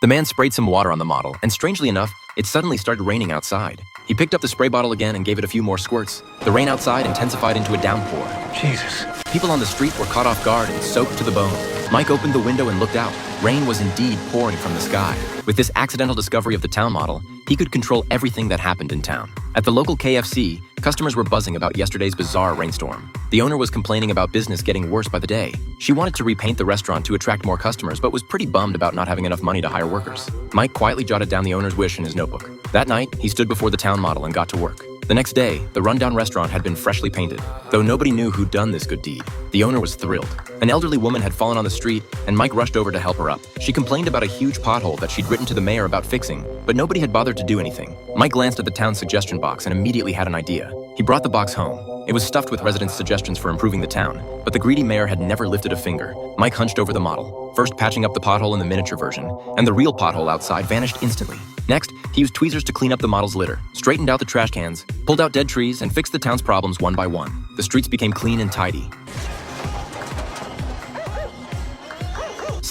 The man sprayed some water on the model, and strangely enough, it suddenly started raining outside. He picked up the spray bottle again and gave it a few more squirts. The rain outside intensified into a downpour. Jesus. People on the street were caught off guard and soaked to the bone. Mike opened the window and looked out. Rain was indeed pouring from the sky. With this accidental discovery of the town model, he could control everything that happened in town. At the local KFC, customers were buzzing about yesterday's bizarre rainstorm. The owner was complaining about business getting worse by the day. She wanted to repaint the restaurant to attract more customers, but was pretty bummed about not having enough money to hire workers. Mike quietly jotted down the owner's wish in his notebook. That night, he stood before the town model and got to work. The next day, the rundown restaurant had been freshly painted. Though nobody knew who'd done this good deed, the owner was thrilled. An elderly woman had fallen on the street, and Mike rushed over to help her up. She complained about a huge pothole that she'd written to the mayor about fixing, but nobody had bothered to do anything. Mike glanced at the town's suggestion box and immediately had an idea. He brought the box home. It was stuffed with residents' suggestions for improving the town, but the greedy mayor had never lifted a finger. Mike hunched over the model, first patching up the pothole in the miniature version, and the real pothole outside vanished instantly. Next, he used tweezers to clean up the model's litter, straightened out the trash cans, pulled out dead trees, and fixed the town's problems one by one. The streets became clean and tidy.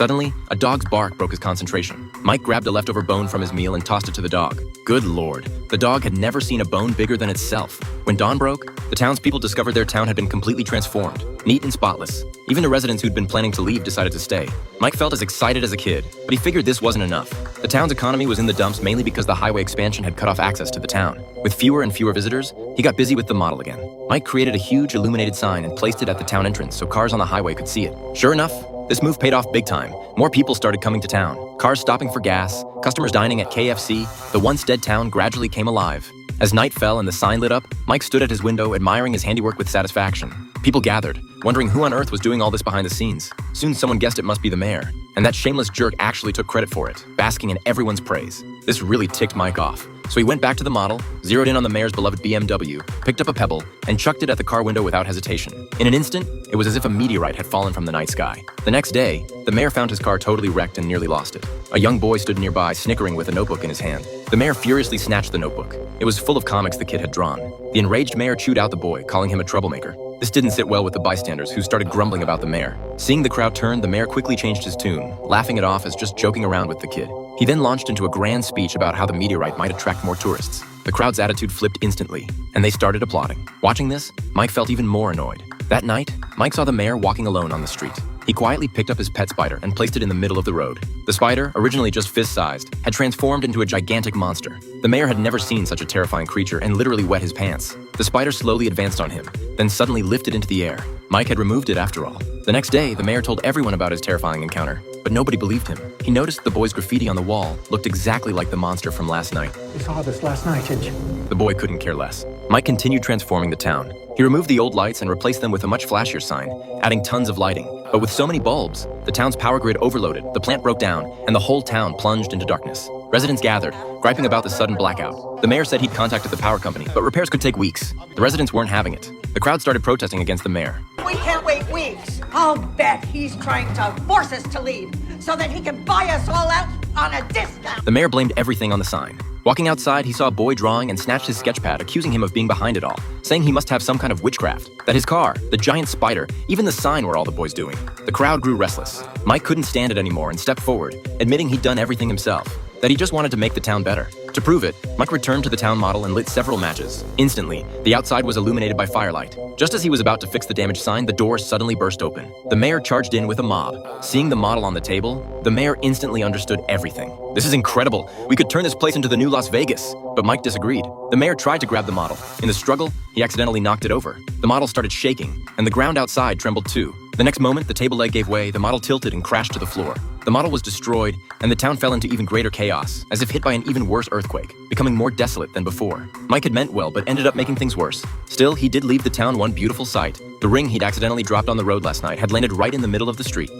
Suddenly, a dog's bark broke his concentration. Mike grabbed a leftover bone from his meal and tossed it to the dog. Good lord, the dog had never seen a bone bigger than itself. When dawn broke, the townspeople discovered their town had been completely transformed, neat and spotless. Even the residents who'd been planning to leave decided to stay. Mike felt as excited as a kid, but he figured this wasn't enough. The town's economy was in the dumps mainly because the highway expansion had cut off access to the town. With fewer and fewer visitors, he got busy with the model again. Mike created a huge illuminated sign and placed it at the town entrance so cars on the highway could see it. Sure enough, this move paid off big time. More people started coming to town. Cars stopping for gas, customers dining at KFC. The once dead town gradually came alive. As night fell and the sign lit up, Mike stood at his window admiring his handiwork with satisfaction. People gathered, wondering who on earth was doing all this behind the scenes. Soon someone guessed it must be the mayor, and that shameless jerk actually took credit for it, basking in everyone's praise. This really ticked Mike off. So he went back to the model, zeroed in on the mayor's beloved BMW, picked up a pebble, and chucked it at the car window without hesitation. In an instant, it was as if a meteorite had fallen from the night sky. The next day, the mayor found his car totally wrecked and nearly lost it. A young boy stood nearby, snickering with a notebook in his hand. The mayor furiously snatched the notebook. It was full of comics the kid had drawn. The enraged mayor chewed out the boy, calling him a troublemaker. This didn't sit well with the bystanders, who started grumbling about the mayor. Seeing the crowd turn, the mayor quickly changed his tune, laughing it off as just joking around with the kid. He then launched into a grand speech about how the meteorite might attract more tourists. The crowd's attitude flipped instantly, and they started applauding. Watching this, Mike felt even more annoyed. That night, Mike saw the mayor walking alone on the street. He quietly picked up his pet spider and placed it in the middle of the road. The spider, originally just fist-sized, had transformed into a gigantic monster. The mayor had never seen such a terrifying creature and literally wet his pants. The spider slowly advanced on him, then suddenly lifted into the air. Mike had removed it after all. The next day, the mayor told everyone about his terrifying encounter, but nobody believed him. He noticed the boy's graffiti on the wall looked exactly like the monster from last night. You saw this last night, didn't you? The boy couldn't care less. Mike continued transforming the town. He removed the old lights and replaced them with a much flashier sign, adding tons of lighting. But with so many bulbs, the town's power grid overloaded, the plant broke down, and the whole town plunged into darkness. Residents gathered, griping about the sudden blackout. The mayor said he'd contacted the power company, but repairs could take weeks. The residents weren't having it. The crowd started protesting against the mayor. We can't wait weeks. I'll bet he's trying to force us to leave so that he can buy us all out on a discount. The mayor blamed everything on the sign. Walking outside, he saw a boy drawing and snatched his sketchpad, accusing him of being behind it all, saying he must have some kind of witchcraft, that his car, the giant spider, even the sign were all the boy's doing. The crowd grew restless. Mike couldn't stand it anymore and stepped forward, admitting he'd done everything himself, that he just wanted to make the town better. To prove it, Mike returned to the town model and lit several matches. Instantly, the outside was illuminated by firelight. Just as he was about to fix the damaged sign, the door suddenly burst open. The mayor charged in with a mob. Seeing the model on the table, the mayor instantly understood everything. This is incredible. We could turn this place into the new Las Vegas. But Mike disagreed. The mayor tried to grab the model. In the struggle, he accidentally knocked it over. The model started shaking, and the ground outside trembled too. The next moment, the table leg gave way, the model tilted and crashed to the floor. The model was destroyed, and the town fell into even greater chaos, as if hit by an even worse earthquake, becoming more desolate than before. Mike had meant well, but ended up making things worse. Still, he did leave the town one beautiful sight. The ring he'd accidentally dropped on the road last night had landed right in the middle of the street.